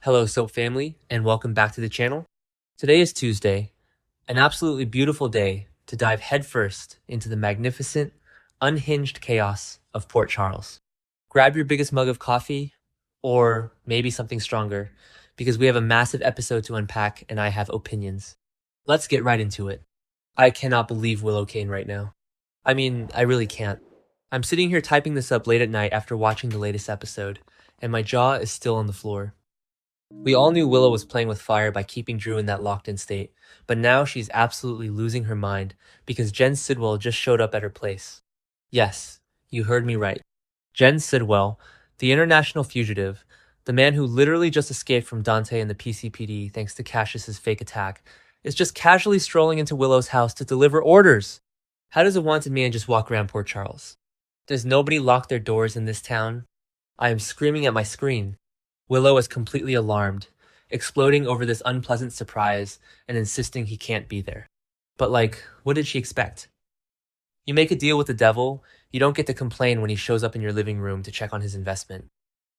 Hello, Soap family, and welcome back to the channel. Today is Tuesday, an absolutely beautiful day to dive headfirst into the magnificent, unhinged chaos of Port Charles. Grab your biggest mug of coffee, or maybe something stronger, because we have a massive episode to unpack and I have opinions. Let's get right into it. I cannot believe Willow Kane right now. I mean, I really can't. I'm sitting here typing this up late at night after watching the latest episode, and my jaw is still on the floor. We all knew Willow was playing with fire by keeping Drew in that locked-in state, but now she's absolutely losing her mind because Jen Sidwell just showed up at her place. Yes, you heard me right. Jen Sidwell, the international fugitive, the man who literally just escaped from Dante and the PCPD thanks to Cassius's fake attack, is just casually strolling into Willow's house to deliver orders. How does a wanted man just walk around Port Charles? Does nobody lock their doors in this town? I am screaming at my screen. Willow is completely alarmed, exploding over this unpleasant surprise and insisting he can't be there. But what did she expect? You make a deal with the devil, you don't get to complain when he shows up in your living room to check on his investment.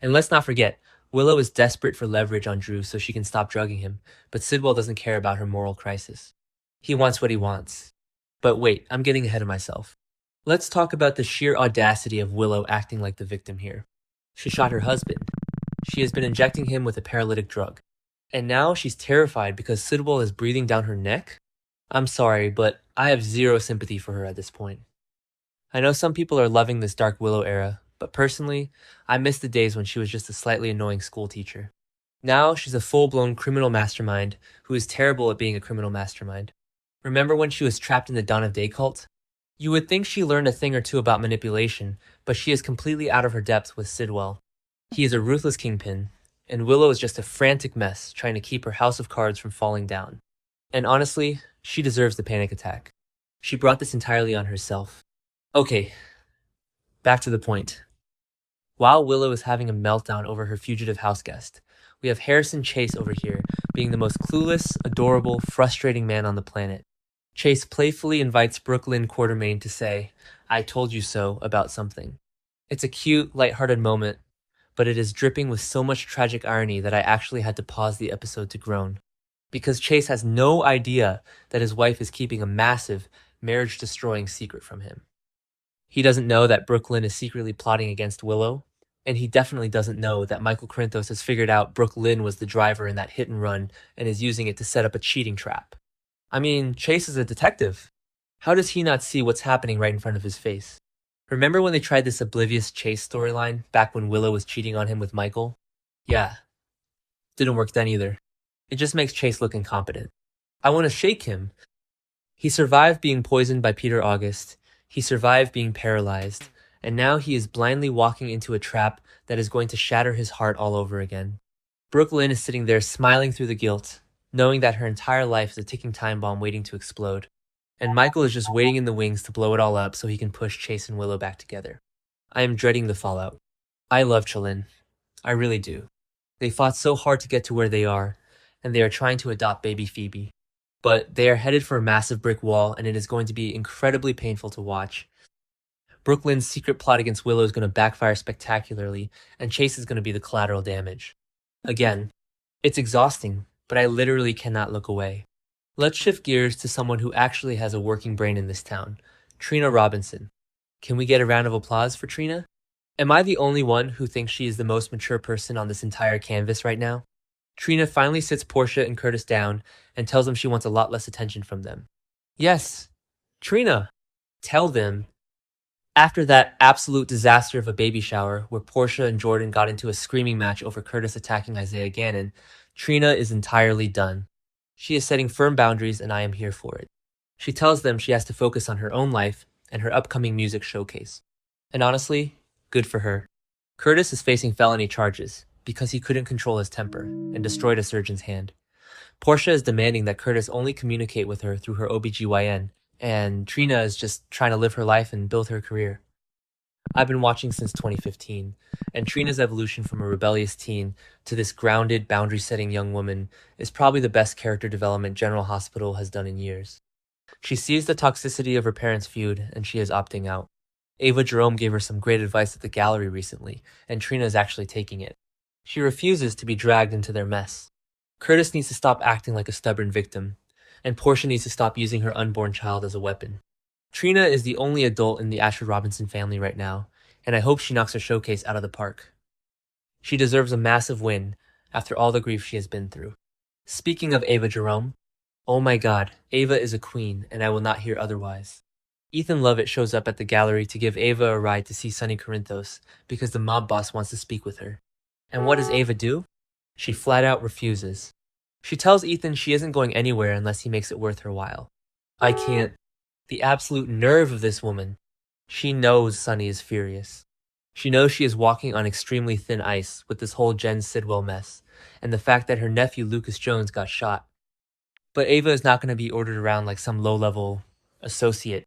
And let's not forget, Willow is desperate for leverage on Drew so she can stop drugging him, but Sidwell doesn't care about her moral crisis. He wants what he wants. But wait, I'm getting ahead of myself. Let's talk about the sheer audacity of Willow acting like the victim here. She shot her husband. She has been injecting him with a paralytic drug. And now she's terrified because Sidwell is breathing down her neck? I'm sorry, but I have zero sympathy for her at this point. I know some people are loving this Dark Willow era, but personally, I miss the days when she was just a slightly annoying school teacher. Now she's a full-blown criminal mastermind who is terrible at being a criminal mastermind. Remember when she was trapped in the Dawn of Day cult? You would think she learned a thing or two about manipulation, but she is completely out of her depth with Sidwell. He is a ruthless kingpin, and Willow is just a frantic mess trying to keep her house of cards from falling down. And honestly, she deserves the panic attack. She brought this entirely on herself. Okay, back to the point. While Willow is having a meltdown over her fugitive houseguest, we have Harrison Chase over here being the most clueless, adorable, frustrating man on the planet. Chase playfully invites Brooklyn Quartermain to say, "I told you so" about something. It's a cute, lighthearted moment, but it is dripping with so much tragic irony that I actually had to pause the episode to groan. Because Chase has no idea that his wife is keeping a massive, marriage-destroying secret from him. He doesn't know that Brooklyn is secretly plotting against Willow, and he definitely doesn't know that Michael Corinthos has figured out Brooklyn was the driver in that hit and run and is using it to set up a cheating trap. I mean, Chase is a detective. How does he not see what's happening right in front of his face? Remember when they tried this oblivious Chase storyline back when Willow was cheating on him with Michael? Yeah, didn't work then either. It just makes Chase look incompetent. I want to shake him. He survived being poisoned by Peter August, he survived being paralyzed, and now he is blindly walking into a trap that is going to shatter his heart all over again. Brooklyn is sitting there smiling through the guilt, knowing that her entire life is a ticking time bomb waiting to explode. And Michael is just waiting in the wings to blow it all up so he can push Chase and Willow back together. I am dreading the fallout. I love Cholin. I really do. They fought so hard to get to where they are, and they are trying to adopt baby Phoebe. But they are headed for a massive brick wall, and it is going to be incredibly painful to watch. Brooklyn's secret plot against Willow is going to backfire spectacularly, and Chase is going to be the collateral damage. Again, it's exhausting, but I literally cannot look away. Let's shift gears to someone who actually has a working brain in this town, Trina Robinson. Can we get a round of applause for Trina? Am I the only one who thinks she is the most mature person on this entire canvas right now? Trina finally sits Portia and Curtis down and tells them she wants a lot less attention from them. Yes, Trina, tell them. After that absolute disaster of a baby shower where Portia and Jordan got into a screaming match over Curtis attacking Isaiah Gannon, Trina is entirely done. She is setting firm boundaries and I am here for it. She tells them she has to focus on her own life and her upcoming music showcase. And honestly, good for her. Curtis is facing felony charges because he couldn't control his temper and destroyed a surgeon's hand. Portia is demanding that Curtis only communicate with her through her OBGYN, and Trina is just trying to live her life and build her career. I've been watching since 2015, and Trina's evolution from a rebellious teen to this grounded, boundary-setting young woman is probably the best character development General Hospital has done in years. She sees the toxicity of her parents' feud, and she is opting out. Ava Jerome gave her some great advice at the gallery recently, and Trina is actually taking it. She refuses to be dragged into their mess. Curtis needs to stop acting like a stubborn victim, and Portia needs to stop using her unborn child as a weapon. Trina is the only adult in the Ashford Robinson family right now, and I hope she knocks her showcase out of the park. She deserves a massive win after all the grief she has been through. Speaking of Ava Jerome, oh my god, Ava is a queen, and I will not hear otherwise. Ethan Lovett shows up at the gallery to give Ava a ride to see Sonny Corinthos because the mob boss wants to speak with her. And what does Ava do? She flat out refuses. She tells Ethan she isn't going anywhere unless he makes it worth her while. I can't. The absolute nerve of this woman. She knows Sonny is furious. She knows she is walking on extremely thin ice with this whole Jen Sidwell mess, and the fact that her nephew Lucas Jones got shot. But Ava is not going to be ordered around like some low-level associate.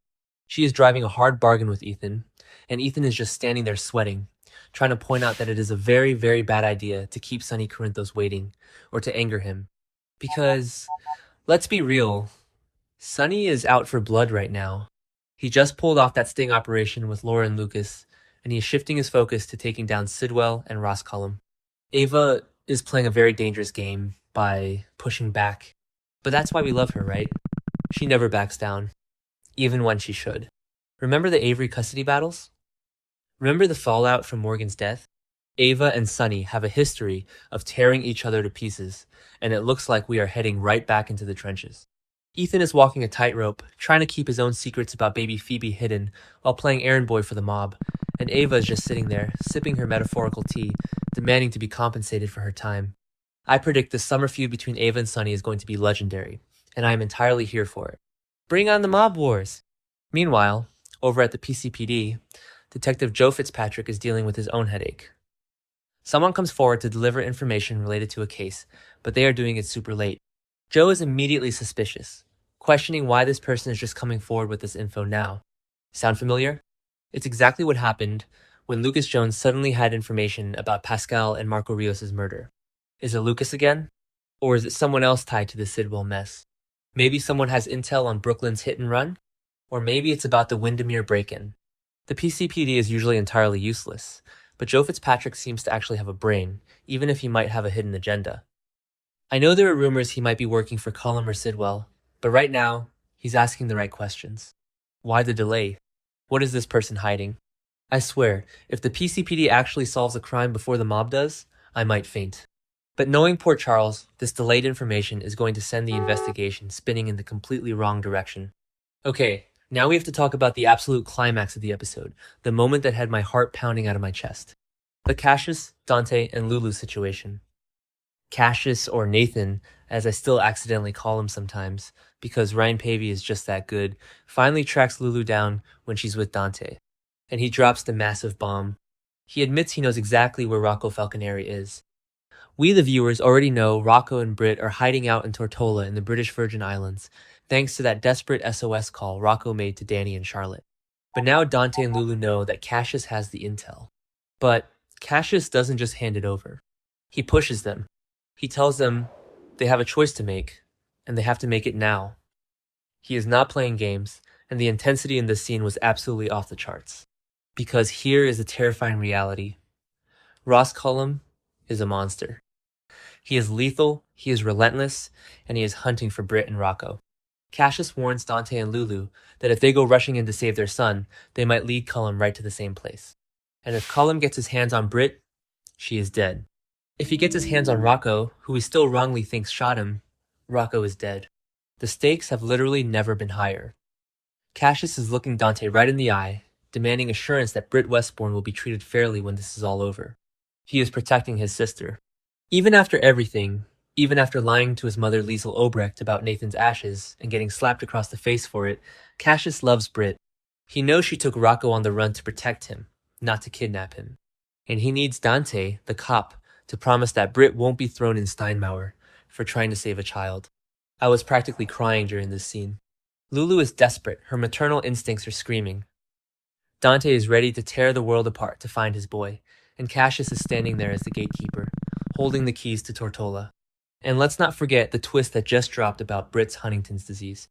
She is driving a hard bargain with Ethan, and Ethan is just standing there sweating, trying to point out that it is a very, very bad idea to keep Sonny Corinthos waiting, or to anger him. Because, let's be real, Sonny is out for blood right now. He just pulled off that sting operation with Laura and Lucas, and he is shifting his focus to taking down Sidwell and Ross Cullum. Ava is playing a very dangerous game by pushing back. But that's why we love her, right? She never backs down, even when she should. Remember the Avery custody battles? Remember the fallout from Morgan's death? Ava and Sonny have a history of tearing each other to pieces, and it looks like we are heading right back into the trenches. Ethan is walking a tightrope, trying to keep his own secrets about baby Phoebe hidden while playing errand boy for the mob, and Ava is just sitting there, sipping her metaphorical tea, demanding to be compensated for her time. I predict the summer feud between Ava and Sonny is going to be legendary, and I am entirely here for it. Bring on the mob wars! Meanwhile, over at the PCPD, Detective Joe Fitzpatrick is dealing with his own headache. Someone comes forward to deliver information related to a case, but they are doing it super late. Joe is immediately suspicious, questioning why this person is just coming forward with this info now. Sound familiar? It's exactly what happened when Lucas Jones suddenly had information about Pascal and Marco Rios' murder. Is it Lucas again? Or is it someone else tied to the Sidwell mess? Maybe someone has intel on Brooklyn's hit and run? Or maybe it's about the Windermere break-in. The PCPD is usually entirely useless, but Joe Fitzpatrick seems to actually have a brain, even if he might have a hidden agenda. I know there are rumors he might be working for Cullum or Sidwell, but right now, he's asking the right questions. Why the delay? What is this person hiding? I swear, if the PCPD actually solves a crime before the mob does, I might faint. But knowing Port Charles, this delayed information is going to send the investigation spinning in the completely wrong direction. Okay, now we have to talk about the absolute climax of the episode, the moment that had my heart pounding out of my chest. The Cassius, Dante, and Lulu situation. Cassius, or Nathan, as I still accidentally call him sometimes, because Ryan Pavey is just that good, finally tracks Lulu down when she's with Dante, and he drops the massive bomb. He admits he knows exactly where Rocco Falconeri is. We, the viewers, already know Rocco and Britt are hiding out in Tortola in the British Virgin Islands, thanks to that desperate SOS call Rocco made to Danny and Charlotte. But now Dante and Lulu know that Cassius has the intel. But Cassius doesn't just hand it over. He pushes them. He tells them they have a choice to make, and they have to make it now. He is not playing games, and the intensity in this scene was absolutely off the charts. Because here is the terrifying reality. Ross Cullum is a monster. He is lethal, he is relentless, and he is hunting for Britt and Rocco. Cassius warns Dante and Lulu that if they go rushing in to save their son, they might lead Cullum right to the same place. And if Cullum gets his hands on Britt, she is dead. If he gets his hands on Rocco, who he still wrongly thinks shot him, Rocco is dead. The stakes have literally never been higher. Cassius is looking Dante right in the eye, demanding assurance that Britt Westbourne will be treated fairly when this is all over. He is protecting his sister. Even after everything, even after lying to his mother Liesl Obrecht about Nathan's ashes and getting slapped across the face for it, Cassius loves Britt. He knows she took Rocco on the run to protect him, not to kidnap him. And he needs Dante, the cop, to promise that Britt won't be thrown in Steinmauer for trying to save a child. I was practically crying during this scene. Lulu is desperate, her maternal instincts are screaming. Dante is ready to tear the world apart to find his boy, and Cassius is standing there as the gatekeeper, holding the keys to Tortola. And let's not forget the twist that just dropped about Britt's Huntington's disease.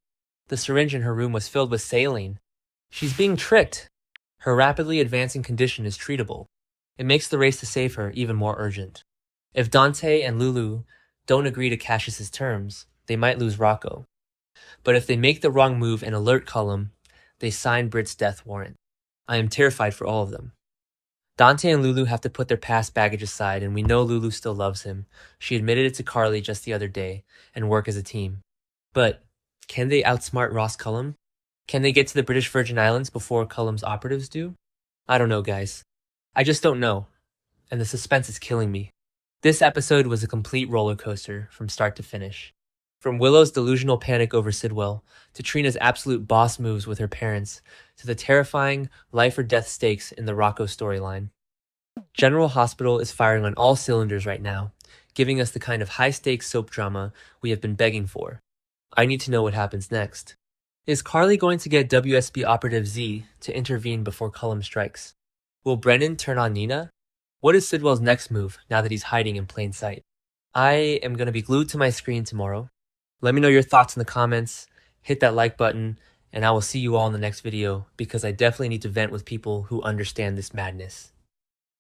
The syringe in her room was filled with saline. She's being tricked. Her rapidly advancing condition is treatable. It makes the race to save her even more urgent. If Dante and Lulu don't agree to Cassius's terms, they might lose Rocco. But if they make the wrong move and alert Cullum, they sign Britt's death warrant. I am terrified for all of them. Dante and Lulu have to put their past baggage aside, and we know Lulu still loves him. She admitted it to Carly just the other day, and work as a team. But can they outsmart Ross Cullum? Can they get to the British Virgin Islands before Cullum's operatives do? I don't know, guys. I just don't know, and the suspense is killing me. This episode was a complete roller coaster from start to finish. From Willow's delusional panic over Sidwell, to Trina's absolute boss moves with her parents, to the terrifying life or death stakes in the Rocco storyline. General Hospital is firing on all cylinders right now, giving us the kind of high-stakes soap drama we have been begging for. I need to know what happens next. Is Carly going to get WSB operative Z to intervene before Cullum strikes? Will Brennan turn on Nina? What is Sidwell's next move now that he's hiding in plain sight? I am going to be glued to my screen tomorrow. Let me know your thoughts in the comments, hit that like button, and I will see you all in the next video because I definitely need to vent with people who understand this madness.